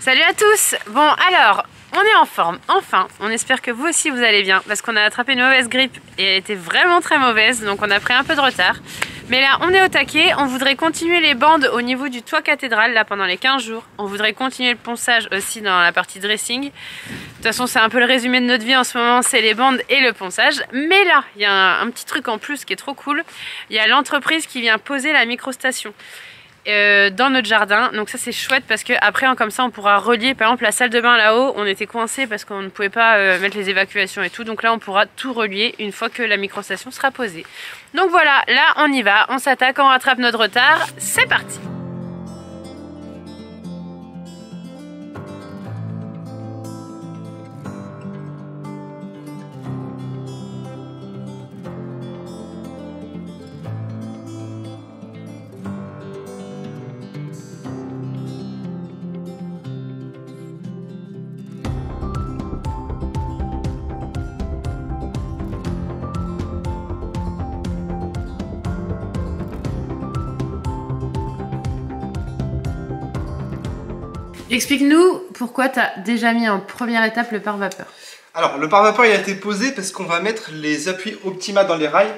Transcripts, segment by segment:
Salut à tous. Bon alors, on est en forme, enfin. On espère que vous aussi vous allez bien parce qu'on a attrapé une mauvaise grippe et elle était vraiment très mauvaise, donc on a pris un peu de retard. Mais là, on est au taquet, on voudrait continuer les bandes au niveau du toit cathédrale là pendant les 15 jours. On voudrait continuer le ponçage aussi dans la partie dressing. De toute façon, c'est un peu le résumé de notre vie en ce moment, c'est les bandes et le ponçage. Mais là, il y a un petit truc en plus qui est trop cool. Il y a l'entreprise qui vient poser la microstation dans notre jardin, donc ça c'est chouette parce que après comme ça on pourra relier par exemple la salle de bain là-haut. On était coincé parce qu'on ne pouvait pas mettre les évacuations et tout, donc là on pourra tout relier une fois que la microstation sera posée. Donc voilà, là on y va, on s'attaque, on rattrape notre retard, c'est parti. Explique-nous pourquoi tu as déjà mis en première étape le pare-vapeur. Alors, le pare-vapeur il a été posé parce qu'on va mettre les appuis Optima dans les rails.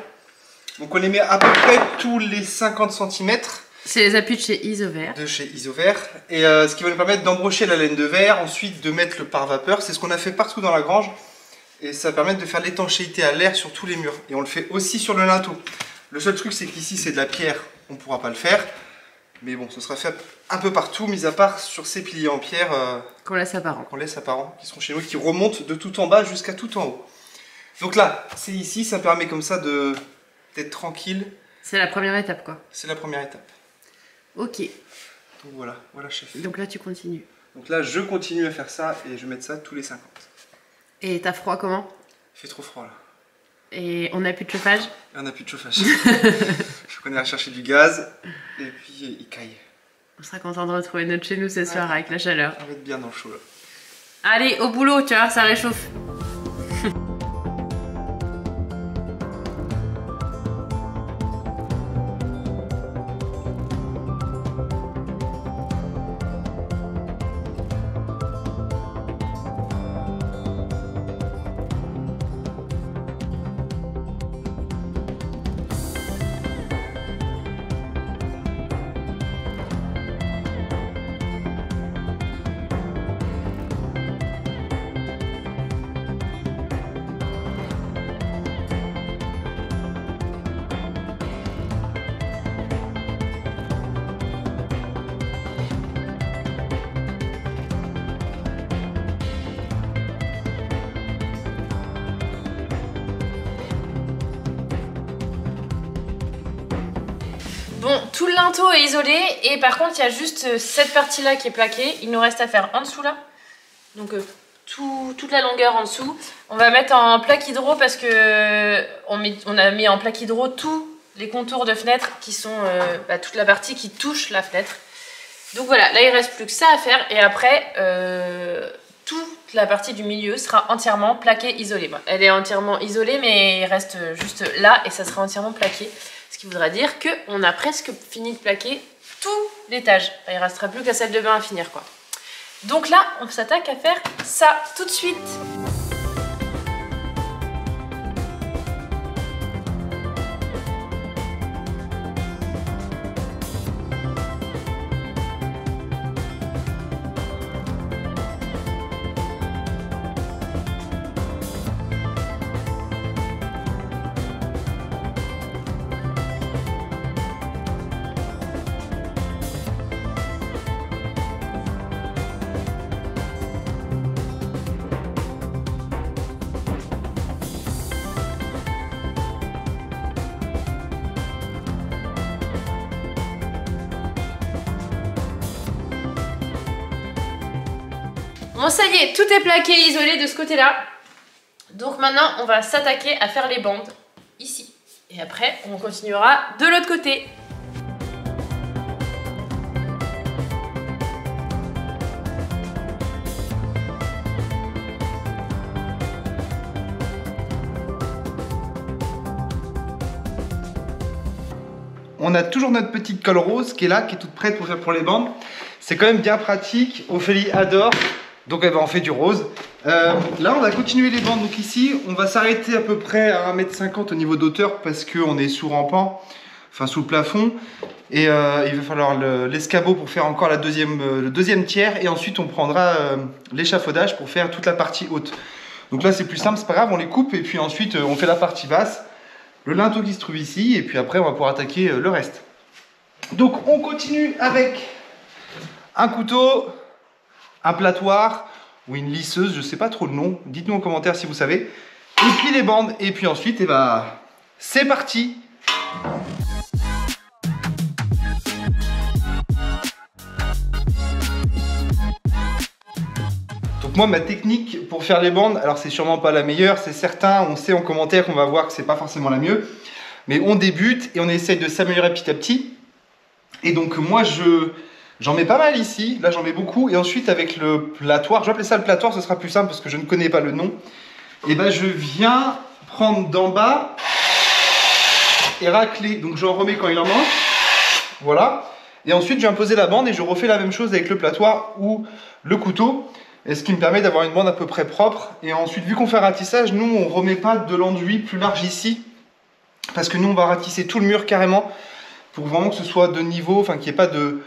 Donc on les met à peu près tous les 50 cm. C'est les appuis de chez Isover. De chez Isover. Et ce qui va nous permettre d'embrocher la laine de verre, ensuite de mettre le pare-vapeur. C'est ce qu'on a fait partout dans la grange. Et ça permet de faire l'étanchéité à l'air sur tous les murs. Et on le fait aussi sur le linteau. Le seul truc c'est qu'ici c'est de la pierre, on ne pourra pas le faire. Mais bon, ce sera fait un peu partout, mis à part sur ces piliers en pierre qu'on laisse apparent. Qui seront chez nous, qui remontent de tout en bas jusqu'à tout en haut. Donc là, c'est ici, ça permet comme ça d'être tranquille. C'est la première étape quoi. C'est la première étape. Ok. Donc voilà, chef. Donc là tu continues. Donc là, je continue à faire ça et je vais mettre ça tous les 50. Et t'as froid comment? Il fait trop froid là. Et on n'a plus de chauffage? Et on n'a plus de chauffage. Je connais à chercher du gaz et puis il caille. On sera content de retrouver notre chez nous ce soir avec la chaleur. On va être bien dans le chaud là. Allez, au boulot, tu vois, ça réchauffe. Bon, tout le linteau est isolé et par contre il y a juste cette partie là qui est plaquée. Il nous reste à faire en dessous là. Donc toute la longueur en dessous. On va mettre en plaque hydro parce que on a mis en plaque hydro tous les contours de fenêtre qui sont toute la partie qui touche la fenêtre. Donc voilà, là il reste plus que ça à faire et après toute la partie du milieu sera entièrement plaquée isolée. Bon, elle est entièrement isolée mais il reste juste là et ça sera entièrement plaqué. Ce qui voudra dire qu'on a presque fini de plaquer tout l'étage. Il ne restera plus que la salle de bain à finir quoi. Donc là, on s'attaque à faire ça tout de suite. Bon ça y est, tout est plaqué et isolé de ce côté-là. Donc maintenant, on va s'attaquer à faire les bandes ici. Et après, on continuera de l'autre côté. On a toujours notre petite colle rose qui est là, qui est toute prête pour faire pour les bandes. C'est quand même bien pratique. Ophélie adore. Donc elle va en faire du rose. Là on va continuer les bandes. Donc ici on va s'arrêter à peu près à 1,50 m au niveau d'auteur parce qu'on est sous rampant, enfin sous le plafond. Et il va falloir l'escabeau pour faire encore le deuxième tiers. Et ensuite on prendra l'échafaudage pour faire toute la partie haute. Donc là c'est plus simple, c'est pas grave, on les coupe et puis ensuite on fait la partie basse. Le linteau qui se trouve ici et puis après on va pouvoir attaquer le reste. Donc on continue avec un couteau, un platoir ou une lisseuse, je sais pas trop le nom, dites-nous en commentaire si vous savez. Et puis les bandes, et puis ensuite, c'est parti! Donc moi, ma technique pour faire les bandes, alors c'est sûrement pas la meilleure, c'est certain, on sait en commentaire qu'on va voir que c'est pas forcément la mieux, mais on débute et on essaye de s'améliorer petit à petit. Et donc moi, j'en mets pas mal ici, là j'en mets beaucoup, et ensuite avec le platoir, je vais appeler ça le platoir, ce sera plus simple parce que je ne connais pas le nom, et ben je viens prendre d'en bas et racler, donc j'en remets quand il en manque, voilà, et ensuite je viens poser la bande et je refais la même chose avec le platoir ou le couteau, et ce qui me permet d'avoir une bande à peu près propre. Et ensuite, vu qu'on fait un ratissage, nous on remet pas de l'enduit plus large ici, parce que nous on va ratisser tout le mur carrément, pour vraiment que ce soit de niveau, enfin qu'il n'y ait pas de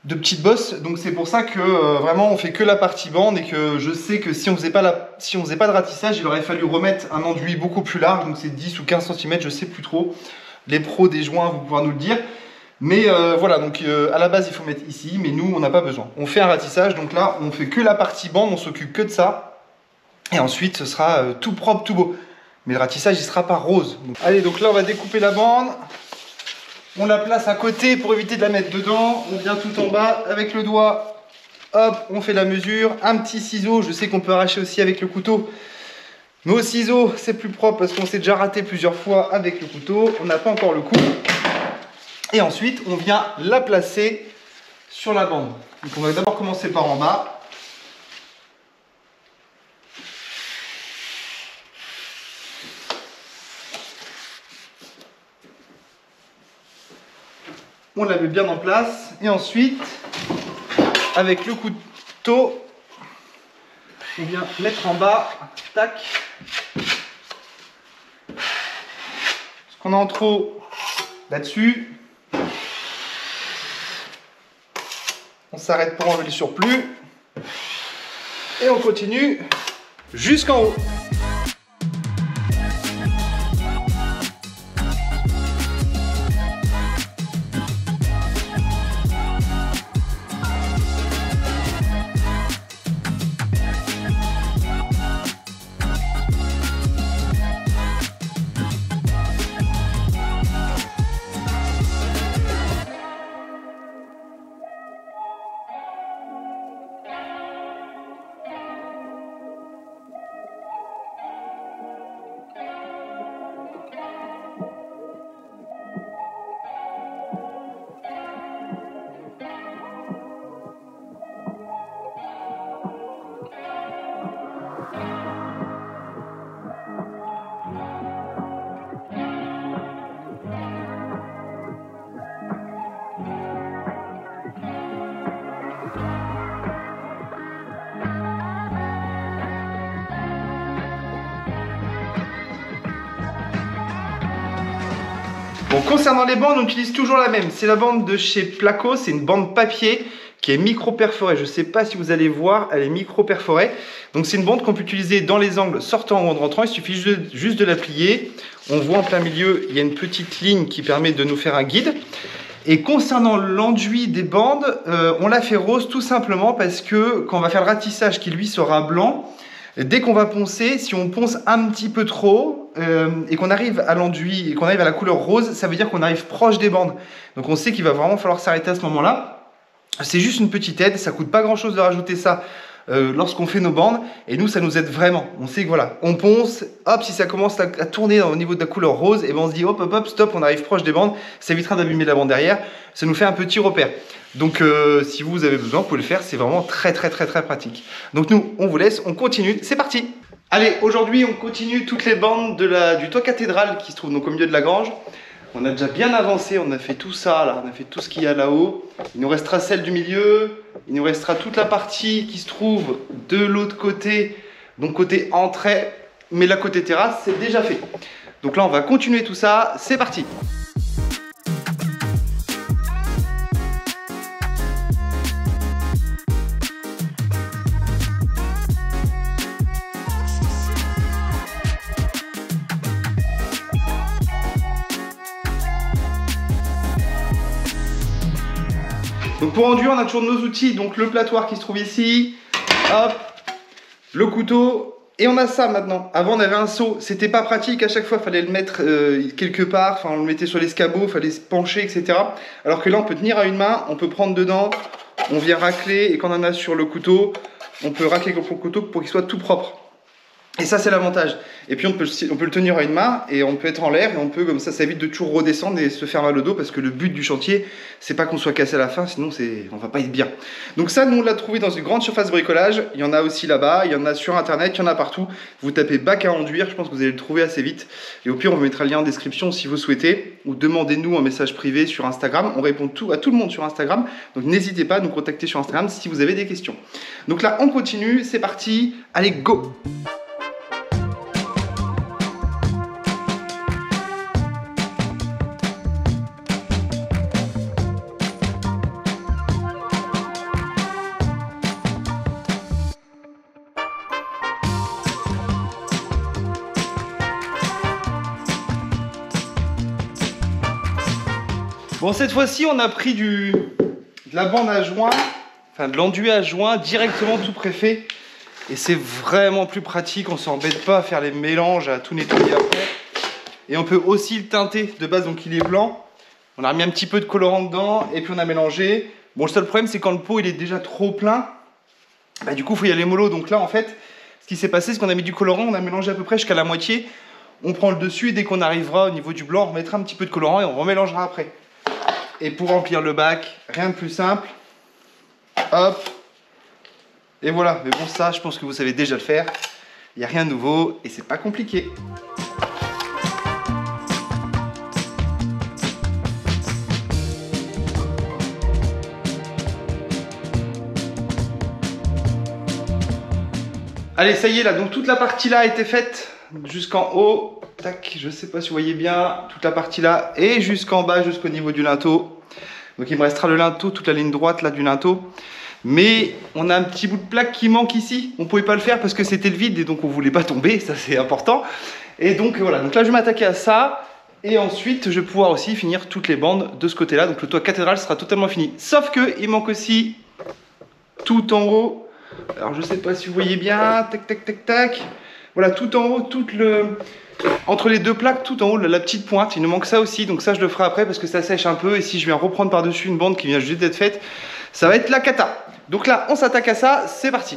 petites bosses. Donc c'est pour ça que vraiment on fait que la partie bande, et que je sais que si on faisait pas de ratissage, il aurait fallu remettre un enduit beaucoup plus large, donc c'est 10 ou 15 cm, je sais plus trop. Les pros des joints, vous pouvez nous le dire. Mais voilà, donc à la base il faut mettre ici, mais nous on n'a pas besoin. On fait un ratissage, donc là on fait que la partie bande, on s'occupe que de ça. Et ensuite ce sera tout propre, tout beau. Mais le ratissage il sera pas rose. Donc, allez, donc là on va découper la bande. On la place à côté pour éviter de la mettre dedans. On vient tout en bas avec le doigt. Hop, on fait la mesure. Un petit ciseau, je sais qu'on peut arracher aussi avec le couteau. Mais au ciseau, c'est plus propre parce qu'on s'est déjà raté plusieurs fois avec le couteau. On n'a pas encore le coup. Et ensuite, on vient la placer sur la bande. Donc on va d'abord commencer par en bas. On la met bien en place et ensuite, avec le couteau, on vient mettre en bas, tac. Ce qu'on a en trop là-dessus, on s'arrête pour enlever le surplus et on continue jusqu'en haut. Bon, concernant les bandes, on utilise toujours la même. C'est la bande de chez Placo, c'est une bande papier qui est micro-perforée. Je ne sais pas si vous allez voir, elle est micro-perforée. Donc c'est une bande qu'on peut utiliser dans les angles sortant ou en rentrant. Il suffit juste de la plier. On voit en plein milieu, il y a une petite ligne qui permet de nous faire un guide. Et concernant l'enduit des bandes, on l'a fait rose tout simplement parce que quand on va faire le ratissage qui lui sera blanc, dès qu'on va poncer, si on ponce un petit peu trop et qu'on arrive à l'enduit et qu'on arrive à la couleur rose, ça veut dire qu'on arrive proche des bandes. Donc on sait qu'il va vraiment falloir s'arrêter à ce moment-là. C'est juste une petite aide, ça coûte pas grand-chose de rajouter ça lorsqu'on fait nos bandes. Et nous, ça nous aide vraiment. On sait que voilà, on ponce, hop, si ça commence à tourner au niveau de la couleur rose, et ben on se dit hop, hop, hop, stop, on arrive proche des bandes. Ça évitera d'abîmer la bande derrière. Ça nous fait un petit repère. Donc si vous avez besoin, vous pouvez le faire, c'est vraiment très pratique. Donc nous, on vous laisse, on continue, c'est parti. Allez, aujourd'hui on continue toutes les bandes du toit cathédral qui se trouve donc au milieu de la grange. On a déjà bien avancé, on a fait tout ça là, on a fait tout ce qu'il y a là-haut. Il nous restera celle du milieu, il nous restera toute la partie qui se trouve de l'autre côté, donc côté entrée, mais la côté terrasse, c'est déjà fait. Donc là, on va continuer tout ça, c'est parti. Donc pour enduire, on a toujours nos outils, donc le platoir qui se trouve ici, hop, le couteau, et on a ça maintenant. Avant on avait un seau, c'était pas pratique, à chaque fois il fallait le mettre quelque part, enfin on le mettait sur l'escabeau, il fallait se pencher, etc. Alors que là on peut tenir à une main, on peut prendre dedans, on vient racler, et quand on en a sur le couteau, on peut racler le couteau pour qu'il soit tout propre. Et ça c'est l'avantage. Et puis on peut le tenir à une main et on peut être en l'air et on peut comme ça évite de toujours redescendre et se faire mal au dos parce que le but du chantier c'est pas qu'on soit cassé à la fin, sinon on va pas être bien. Donc ça nous on l'a trouvé dans une grande surface bricolage, il y en a aussi là-bas, il y en a sur internet, il y en a partout. Vous tapez bac à enduire, je pense que vous allez le trouver assez vite. Et au pire on vous mettra le lien en description si vous souhaitez, ou demandez-nous un message privé sur Instagram, on répond à tout le monde sur Instagram, donc n'hésitez pas à nous contacter sur Instagram si vous avez des questions. Donc là on continue, c'est parti, allez go! Bon, cette fois-ci, on a pris de la bande à joint, enfin de l'enduit à joint directement tout préfet. Et c'est vraiment plus pratique, on s'embête pas à faire les mélanges, à tout nettoyer après. Et on peut aussi le teinter de base, donc il est blanc. On a remis un petit peu de colorant dedans et puis on a mélangé. Bon, le seul problème, c'est quand le pot il est déjà trop plein, bah, du coup, il faut y aller mollo. Donc là, en fait, ce qui s'est passé, c'est qu'on a mis du colorant, on a mélangé à peu près jusqu'à la moitié. On prend le dessus et dès qu'on arrivera au niveau du blanc, on remettra un petit peu de colorant et on remélangera après. Et pour remplir le bac, rien de plus simple. Hop. Et voilà. Mais bon, ça, je pense que vous savez déjà le faire. Il n'y a rien de nouveau et c'est pas compliqué. Allez, ça y est là. Donc toute la partie là a été faite jusqu'en haut. Tac, je sais pas si vous voyez bien, toute la partie là et jusqu'en bas, jusqu'au niveau du linteau. Donc il me restera le linteau, toute la ligne droite là du linteau. Mais on a un petit bout de plaque qui manque ici. On pouvait pas le faire parce que c'était le vide et donc on voulait pas tomber, ça c'est important. Et donc voilà, donc là je vais m'attaquer à ça. Et ensuite je vais pouvoir aussi finir toutes les bandes de ce côté là. Donc le toit cathédrale sera totalement fini. Sauf que il manque aussi tout en haut. Alors je sais pas si vous voyez bien, tac tac tac tac. Voilà, tout en haut, entre les deux plaques, tout en haut, la petite pointe, il nous manque ça aussi, donc ça je le ferai après parce que ça sèche un peu et si je viens reprendre par-dessus une bande qui vient juste d'être faite, ça va être la cata. Donc là, on s'attaque à ça, c'est parti.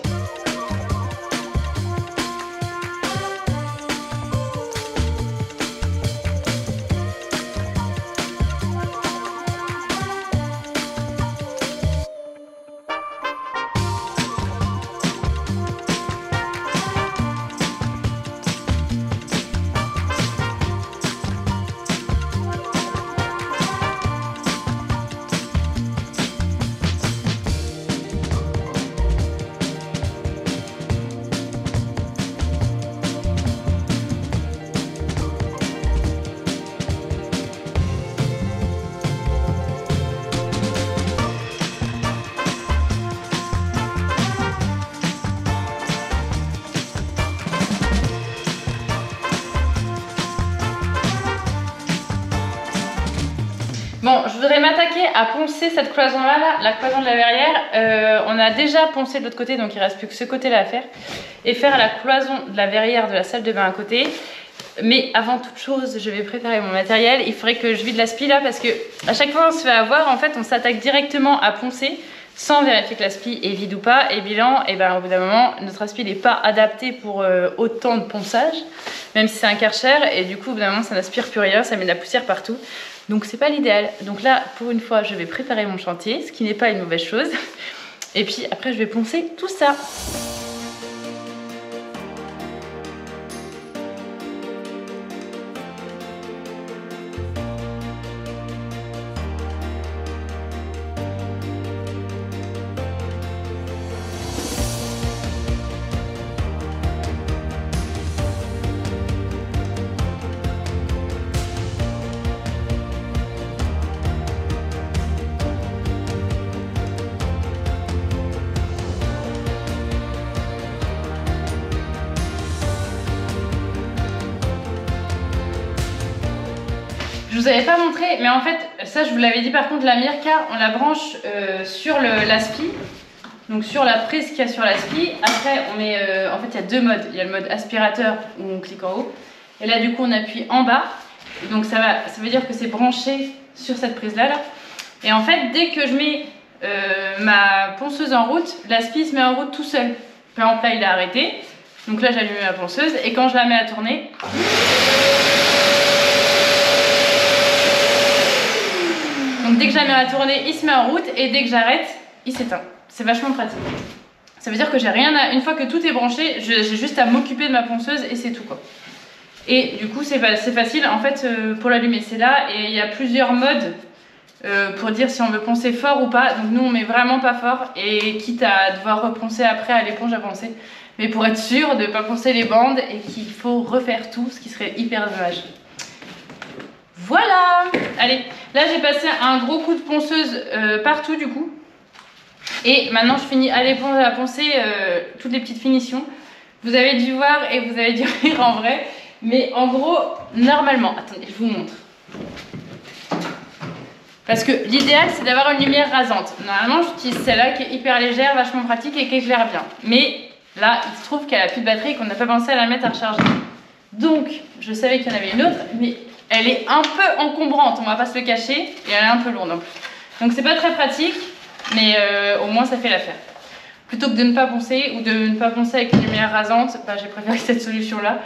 Bon, je voudrais m'attaquer à poncer cette cloison-là, la cloison de la verrière. On a déjà poncé de l'autre côté, donc il ne reste plus que ce côté-là à faire. Et faire la cloison de la verrière de la salle de bain à côté. Mais avant toute chose, je vais préparer mon matériel. Il faudrait que je vide l'aspi là parce que à chaque fois on se fait avoir, en fait on s'attaque directement à poncer sans vérifier que l'aspi est vide ou pas. Et bilan, et ben, au bout d'un moment, notre aspi n'est pas adapté pour autant de ponçage, même si c'est un Karcher. Et du coup, au bout d'un moment, ça n'aspire plus rien, ça met de la poussière partout. Donc c'est pas l'idéal. Donc là, pour une fois, je vais préparer mon chantier, ce qui n'est pas une mauvaise chose. Et puis après, je vais poncer tout ça. vous avais pas montré, mais en fait, ça je vous l'avais dit par contre, la Mirka, on la branche sur l'aspi. Donc sur la prise qu'il y a sur l'aspi. Après, on met, en fait, il y a deux modes. Il y a le mode aspirateur où on clique en haut. Et là, du coup, on appuie en bas. Donc ça veut dire que c'est branché sur cette prise-là. Là. Et en fait, dès que je mets ma ponceuse en route, l'aspi se met en route tout seul. Par exemple, là, il est arrêté. Donc là, j'allume ma ponceuse. Et quand je la mets à tourner... Donc dès que je la mets à tourner, il se met en route. Et dès que j'arrête, il s'éteint. C'est vachement pratique. Ça veut dire que j'ai rien à... Une fois que tout est branché, j'ai juste à m'occuper de ma ponceuse et c'est tout quoi. Et du coup c'est facile en fait pour l'allumer. C'est là et il y a plusieurs modes pour dire si on veut poncer fort ou pas. Donc nous on met vraiment pas fort et quitte à devoir reponcer après à l'éponge à poncer. Mais pour être sûr de ne pas poncer les bandes et qu'il faut refaire tout, ce qui serait hyper dommage. Voilà. Allez, là j'ai passé un gros coup de ponceuse partout du coup. Et maintenant je finis à l'éponge à poncer toutes les petites finitions. Vous avez dû voir et vous avez dû rire en vrai. Mais en gros, normalement, attendez, je vous montre. Parce que l'idéal c'est d'avoir une lumière rasante. Normalement j'utilise celle-là qui est hyper légère, vachement pratique et qui éclaire bien. Mais là il se trouve qu'elle a plus de batterie et qu'on n'a pas pensé à la mettre à recharger. Donc je savais qu'il y en avait une autre, mais elle est un peu encombrante, on va pas se le cacher. Et elle est un peu lourde en plus. Donc c'est pas très pratique. Mais au moins ça fait l'affaire. Plutôt que de ne pas poncer ou de ne pas poncer avec une lumière rasante, bah, j'ai préféré cette solution là.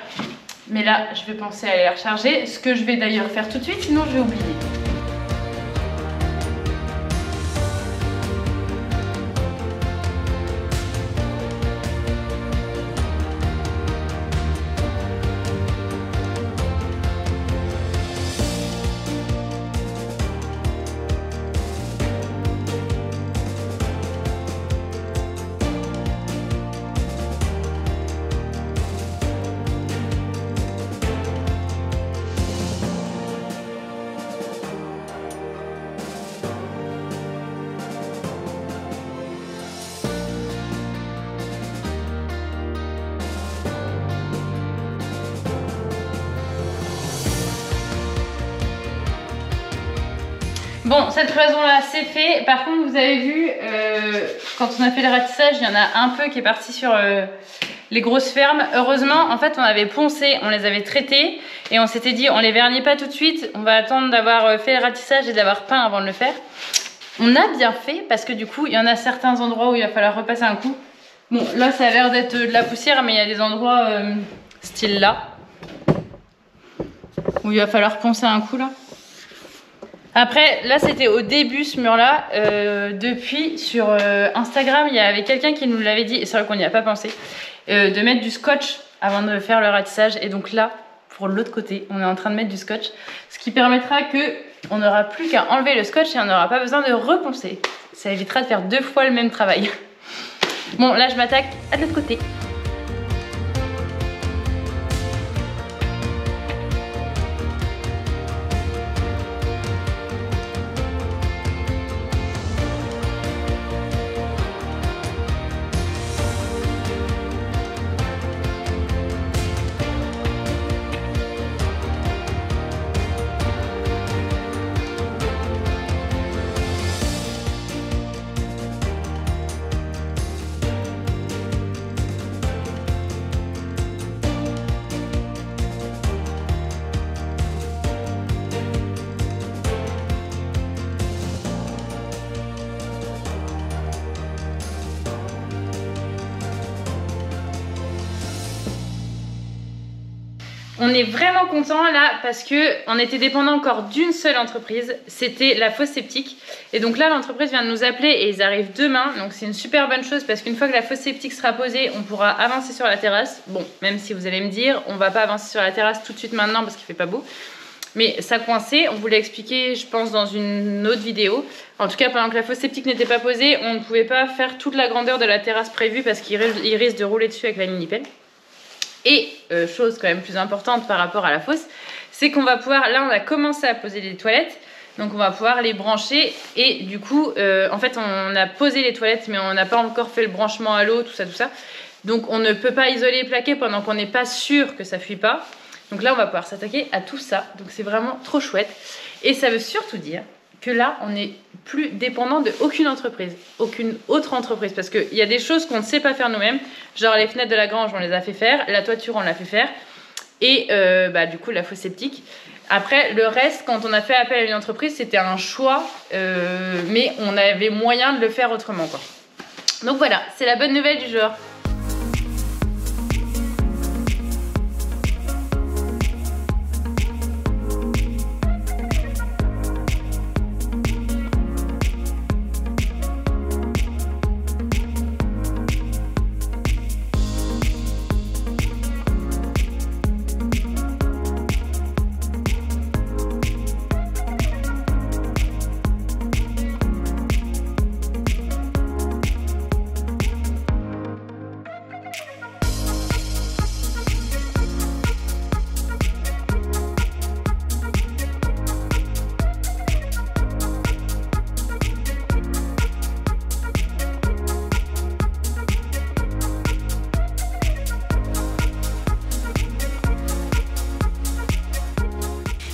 Mais là je vais penser à aller la recharger, ce que je vais d'ailleurs faire tout de suite, sinon je vais oublier. Bon, cette cloison-là, c'est fait. Par contre, vous avez vu, quand on a fait le ratissage, il y en a un peu qui est parti sur les grosses fermes. Heureusement, en fait, on avait poncé, on les avait traités et on s'était dit, on les vernit pas tout de suite. On va attendre d'avoir fait le ratissage et d'avoir peint avant de le faire. On a bien fait parce que du coup, il y en a certains endroits où il va falloir repasser un coup. Bon, là, ça a l'air d'être de la poussière, mais il y a des endroits style là où il va falloir poncer un coup là. Après, là, c'était au début, ce mur-là. Depuis, sur Instagram, il y avait quelqu'un qui nous l'avait dit, et c'est vrai qu'on n'y a pas pensé, de mettre du scotch avant de faire le ratissage. Et donc là, pour l'autre côté, on est en train de mettre du scotch, ce qui permettra qu'on n'aura plus qu'à enlever le scotch et on n'aura pas besoin de reponcer. Ça évitera de faire 2 fois le même travail. Bon, là, je m'attaque à l'autre côté. On est vraiment content là parce que on était dépendant encore d'une seule entreprise, c'était la fosse septique. Et donc là l'entreprise vient de nous appeler et ils arrivent demain. Donc c'est une super bonne chose parce qu'une fois que la fosse septique sera posée, on pourra avancer sur la terrasse. Bon, même si vous allez me dire, on va pas avancer sur la terrasse tout de suite maintenant parce qu'il fait pas beau. Mais ça coinçait, on vous l'a expliqué je pense dans une autre vidéo. En tout cas pendant que la fosse septique n'était pas posée, on ne pouvait pas faire toute la grandeur de la terrasse prévue parce qu'il risque de rouler dessus avec la mini-pelle. Et chose quand même plus importante par rapport à la fosse, c'est qu'on va pouvoir, là on a commencé à poser les toilettes, donc on va pouvoir les brancher et du coup, en fait on a posé les toilettes mais on n'a pas encore fait le branchement à l'eau, tout ça. Donc on ne peut pas isoler et plaquer pendant qu'on n'est pas sûr que ça fuit pas. Donc là on va pouvoir s'attaquer à tout ça, donc c'est vraiment trop chouette. Et ça veut surtout dire que là on n'est plus dépendant de aucune entreprise, aucune autre entreprise, parce qu'il y a des choses qu'on ne sait pas faire nous-mêmes, genre les fenêtres de la grange on les a fait faire, la toiture on l'a fait faire, et du coup la fosse septique. Après le reste, quand on a fait appel à une entreprise, c'était un choix, mais on avait moyen de le faire autrement quoi. Donc voilà, c'est la bonne nouvelle du jour.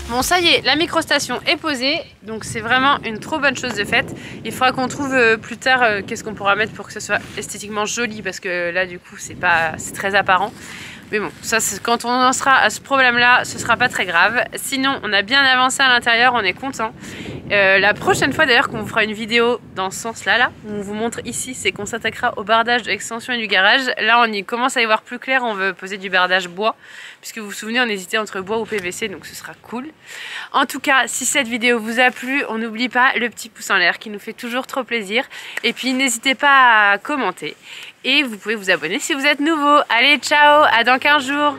Bon ça y est, la microstation est posée, donc c'est vraiment une trop bonne chose de faite. Il faudra qu'on trouve plus tard qu'est-ce qu'on pourra mettre pour que ce soit esthétiquement joli, parce que là du coup c'est très apparent. Mais bon, ça, quand on en sera à ce problème-là, ce sera pas très grave. Sinon, on a bien avancé à l'intérieur, on est content. La prochaine fois d'ailleurs qu'on vous fera une vidéo dans ce sens-là, où on vous montre ici, c'est qu'on s'attaquera au bardage de l'extension et du garage. Là, on y commence à y voir plus clair, on veut poser du bardage bois. Puisque vous vous souvenez, on hésitait entre bois ou PVC, donc ce sera cool. En tout cas, si cette vidéo vous a plu, on n'oublie pas le petit pouce en l'air qui nous fait toujours trop plaisir. Et puis, n'hésitez pas à commenter. Et vous pouvez vous abonner si vous êtes nouveau. Allez, ciao, à dans 15 jours.